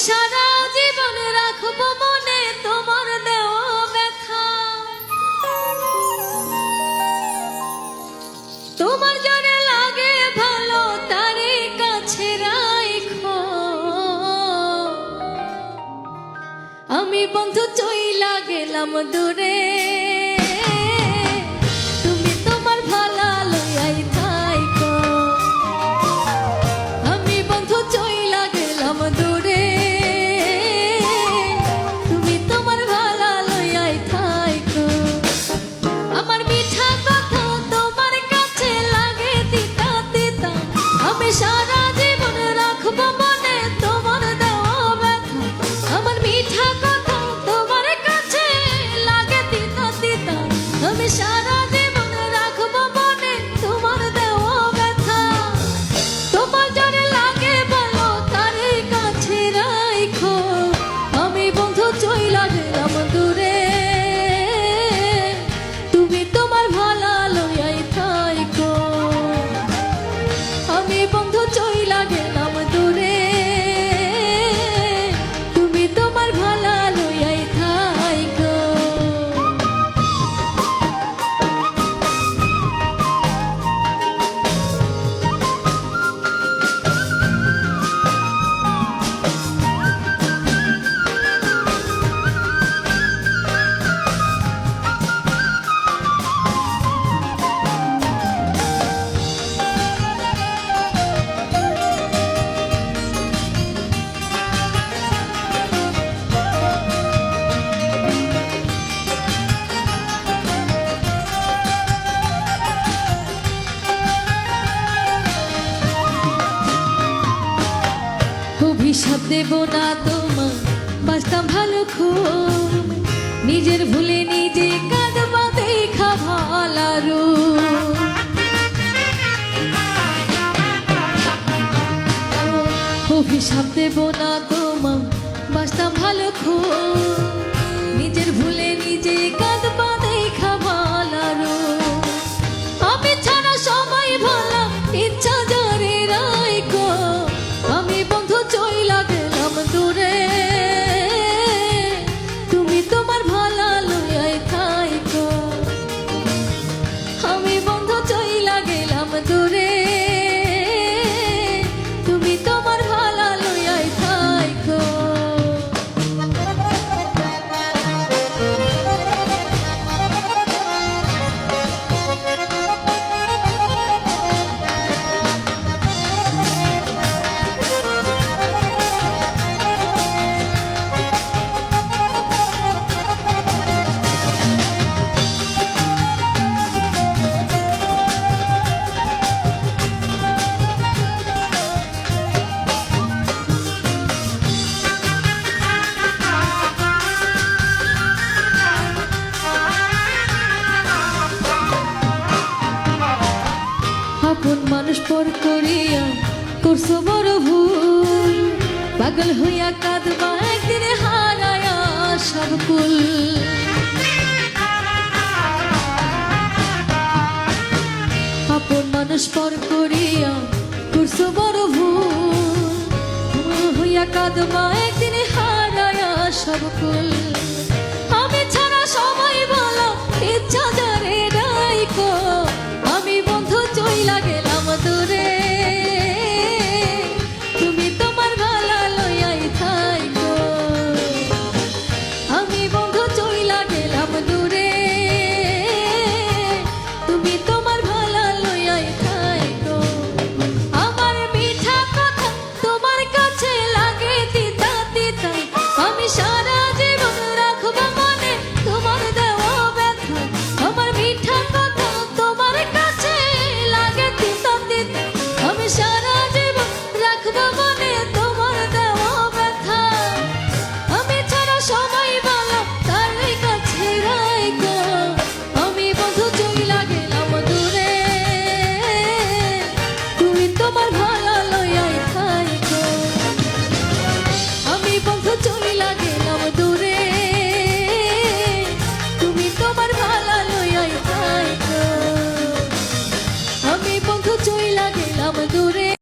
সারা জীবন রাখবো মনে তোমার দেওয়া ব্যথা। তোমার জন্য লাগে ভালো তারে কাছে রাখো। আমি বন্ধু চইলা গেলাম দূরে, তুমি তোমার ভালা লইয়াই থাইকো। আমি বন্ধু চইলা গেলাম দূরে, তুমি তোমার ভালা লইয়াই থাইকো। আমার মিঠা কথা তোমার কাছে লাগে তিতা তিতা, আমি সারা জীবন রাখবো মনে তোমার দেওয়া ব্যথা। আমার মিঠা কথা তোমার কাছে লাগে তিতা তিতা, আমি সারা জীবন রাখবো মনে তোমার দেওয়া ব্যথা। তোমার জন্য লাগে ভালো তারে কাছে রাখো। আমি বন্ধু চইলা গেলাম দূরে, তুমি তোমার ভালা লইয়াই থাইকো। আমি বন্ধু চইলা গেলাম দূরে, তুমি তোমার ভালা লইয়াই থাইকো। অভিশাপ দেব না তোমার, বাঁচতাম ভালো খুব। নিজের ভুলে নিজে কাঁদবা দেখা ভালারু। অভিশাপ দেব না তোমার, বাঁচতাম ভালো খুব। নিজের ভুলে নিজে কাঁদবা দেখা ভালারু। আমি ছাড়া সবাই ভালা ইচ্ছা জরে রাইকো। আমি বন্ধু চইলা গেলাম দূরে, তুমি তোমার ভালা লইয়াই থাইকো। আমি বন্ধু চইলা গেলাম দূরে, তুমি তোমার ভালা লইয়াই থাইকো। আপন মানুষ পর করিয়া করছো বড় ভুল। পাগল হইয়া কাঁদবা একদিন হারায়া সব কুল। আপন মানুষ পর করিয়া করছো বড় ভুল। হইয়া কাঁদবা একদিন হারায়া সব কুল।